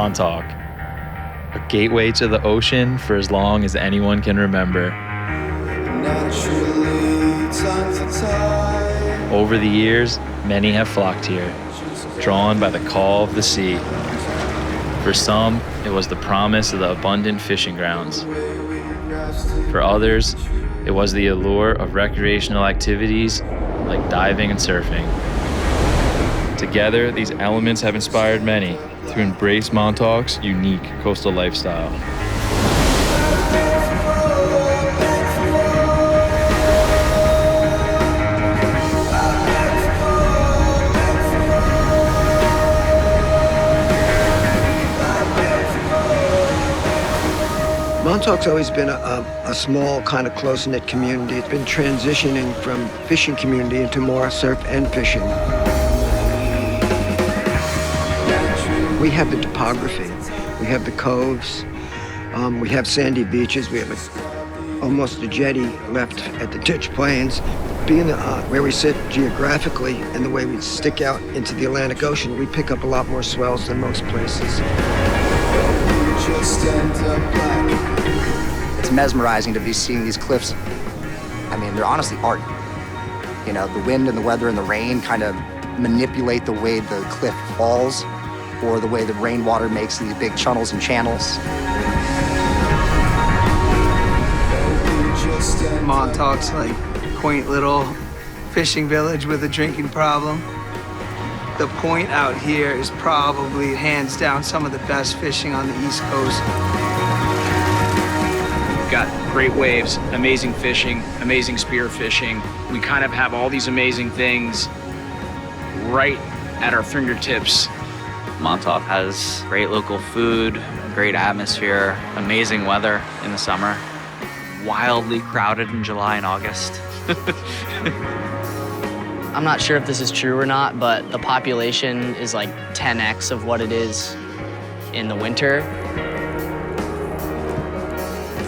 Montauk, a gateway to the ocean for as long as anyone can remember. Over the years, many have flocked here, drawn by the call of the sea. For some, it was the promise of the abundant fishing grounds. For others, it was the allure of recreational activities like diving and surfing. Together, these elements have inspired many to embrace Montauk's unique coastal lifestyle. Montauk's always been a small, kind of close-knit community. It's been transitioning from fishing community into more surf and fishing. We have the topography. We have the coves. We have sandy beaches. We have almost a jetty left at the Ditch Plains. Being where we sit geographically and the way we stick out into the Atlantic Ocean, we pick up a lot more swells than most places. It's mesmerizing to be seeing these cliffs. I mean, they're honestly art. You know, the wind and the weather and the rain kind of manipulate the way the cliff falls or the way the rainwater makes these big tunnels and channels. Montauk's like quaint little fishing village with a drinking problem. The point out here is probably hands down some of the best fishing on the East Coast. We've got great waves, amazing fishing, amazing spear fishing. We kind of have all these amazing things right at our fingertips. Montauk has great local food, great atmosphere, amazing weather in the summer, wildly crowded in July and August. I'm not sure if this is true or not, but the population is like 10x of what it is in the winter.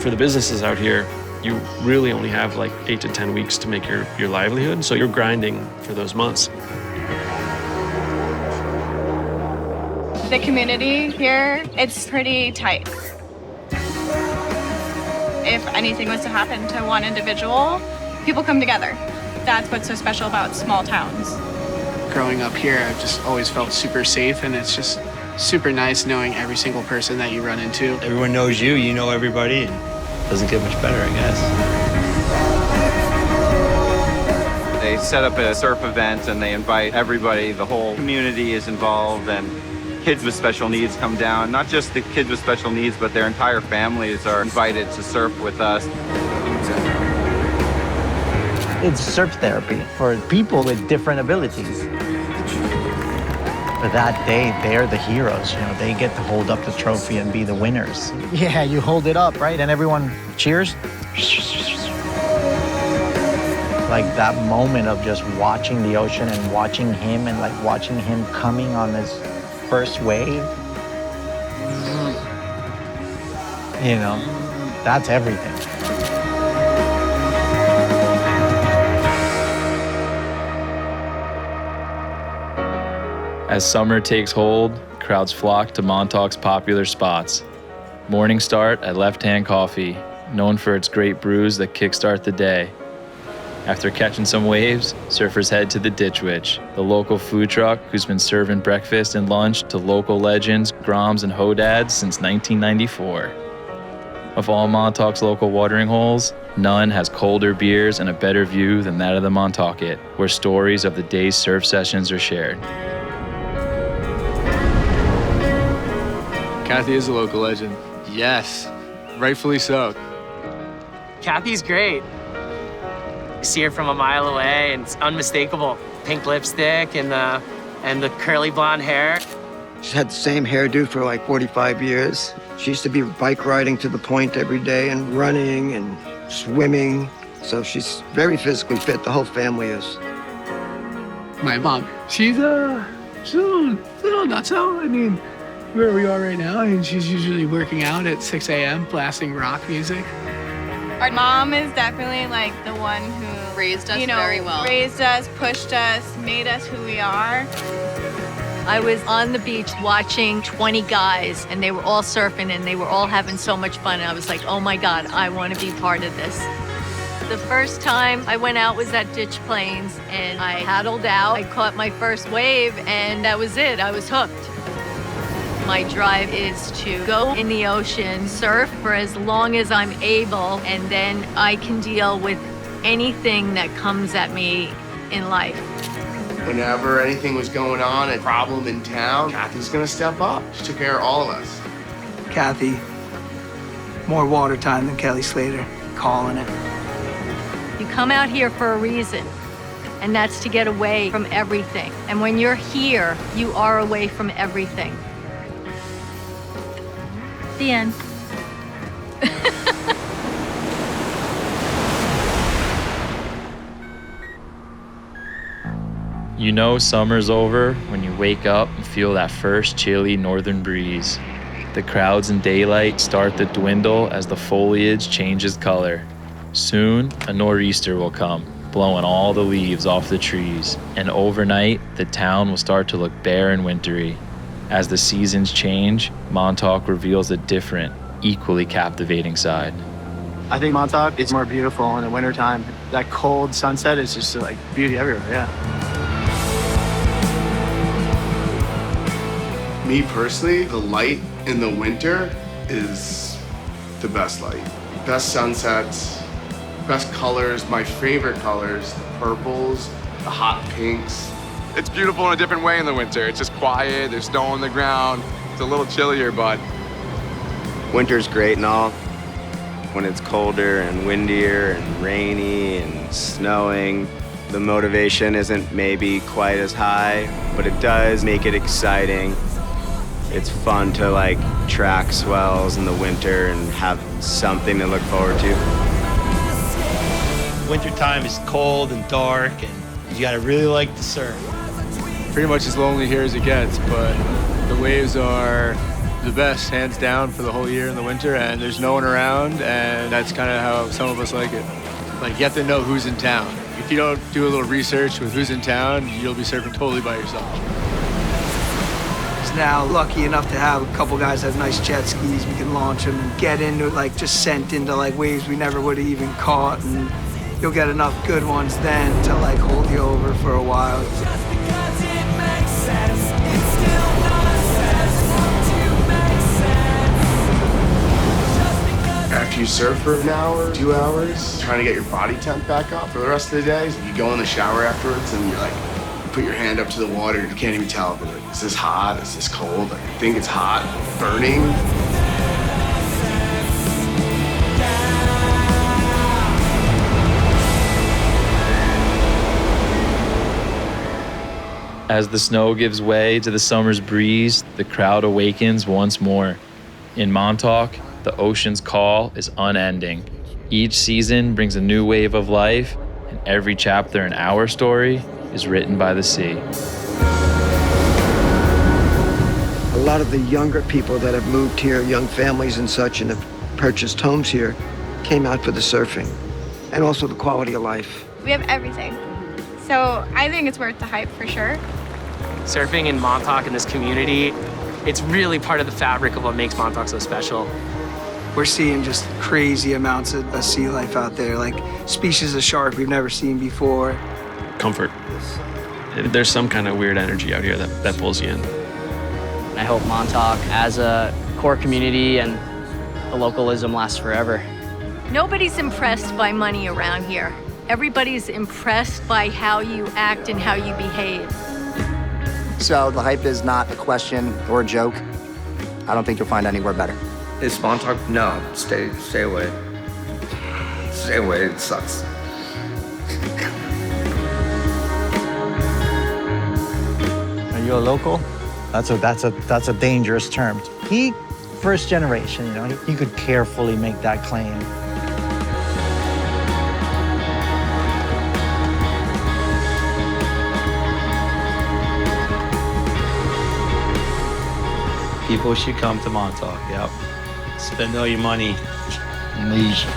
For the businesses out here, you really only have like 8 to 10 weeks to make your livelihood, so you're grinding for those months. The community here, it's pretty tight. If anything was to happen to one individual, people come together. That's what's so special about small towns. Growing up here, I've just always felt super safe, and it's just super nice knowing every single person that you run into. Everyone knows you, you know everybody, and it doesn't get much better, I guess. They set up a surf event and they invite everybody, the whole community is involved, and kids with special needs come down. Not just the kids with special needs, but their entire families are invited to surf with us. It's surf therapy for people with different abilities. For that day, they're the heroes. You know, they get to hold up the trophy and be the winners. Yeah, you hold it up, right? And everyone cheers. Like that moment of just watching the ocean and watching him and like watching him coming on this first wave. You know, that's everything. As summer takes hold, crowds flock to Montauk's popular spots. Morning start at Left Hand Coffee, known for its great brews that kickstart the day. After catching some waves, surfers head to the Ditch Witch, the local food truck who's been serving breakfast and lunch to local legends, Groms and Hodads since 1994. Of all Montauk's local watering holes, none has colder beers and a better view than that of the Montauket, where stories of the day's surf sessions are shared. Kathy is a local legend. Yes, rightfully so. Kathy's great. You see her from a mile away, and it's unmistakable. Pink lipstick and the curly blonde hair. She's had the same hairdo for like 45 years. She used to be bike riding to the point every day and running and swimming. So she's very physically fit. The whole family is. My mom, she's a little nutso. I mean, where we are right now, and she's usually working out at 6 a.m. blasting rock music. Our mom is definitely like the one who raised us very well. Raised us, pushed us, made us who we are. I was on the beach watching 20 guys, and they were all surfing, and they were all having so much fun. And I was like, oh my God, I want to be part of this. The first time I went out was at Ditch Plains, and I paddled out. I caught my first wave, and that was it. I was hooked. My drive is to go in the ocean, surf for as long as I'm able, and then I can deal with anything that comes at me in life. Whenever anything was going on, a problem in town, Kathy's gonna step up. She took care of all of us. Kathy, more water time than Kelly Slater, calling it. You come out here for a reason, and that's to get away from everything. And when you're here, you are away from everything. The end. You know summer's over when you wake up and feel that first chilly northern breeze. The crowds in daylight start to dwindle as the foliage changes color. Soon, a nor'easter will come, blowing all the leaves off the trees. And overnight, the town will start to look bare and wintry. As the seasons change, Montauk reveals a different, equally captivating side. I think Montauk is more beautiful in the wintertime. That cold sunset is just like beauty everywhere, yeah. Me personally, the light in the winter is the best light. Best sunsets, best colors, my favorite colors, the purples, the hot pinks. It's beautiful in a different way in the winter. It's just quiet, there's snow on the ground. It's a little chillier, but Winter's great and all. When it's colder and windier and rainy and snowing, the motivation isn't maybe quite as high, but it does make it exciting. It's fun to like track swells in the winter and have something to look forward to. Wintertime is cold and dark, and you gotta really like to surf. pretty much as lonely here as it gets, but the waves are the best, hands down, for the whole year in the winter, and there's no one around, and that's kind of how some of us like it. Like, you have to know who's in town. If you don't do a little research with who's in town, you'll be surfing totally by yourself. Now lucky enough to have a couple guys that have nice jet skis. We can launch them and get into like just sent into like waves we never would have even caught, and you'll get enough good ones then to like hold you over for a while. After you surf for an hour, 2 hours, trying to get your body temp back up for the rest of the day, you go in the shower afterwards and you're like, put your hand up to the water, you can't even tell, but like, is this hot? Is this cold? Like, I think it's hot, burning. As the snow gives way to the summer's breeze, the crowd awakens once more. In Montauk, the ocean's call is unending. Each season brings a new wave of life, and every chapter in our story is written by the sea. A lot of the younger people that have moved here, young families and such, and have purchased homes here, came out for the surfing and also the quality of life. We have everything. So I think it's worth the hype for sure. Surfing in Montauk in this community, it's really part of the fabric of what makes Montauk so special. We're seeing just crazy amounts of sea life out there, like species of shark we've never seen before. Comfort. There's some kind of weird energy out here that pulls you in. I hope Montauk, as a core community and the localism, lasts forever. Nobody's impressed by money around here. Everybody's impressed by how you act and how you behave. So the hype is not a question or a joke. I don't think you'll find anywhere better. Is Montauk? No, stay away. Stay away, it sucks. Are you a local? That's a dangerous term. He, first generation, he could carefully make that claim. People should come to Montauk, yep. Spend all your money in leisure.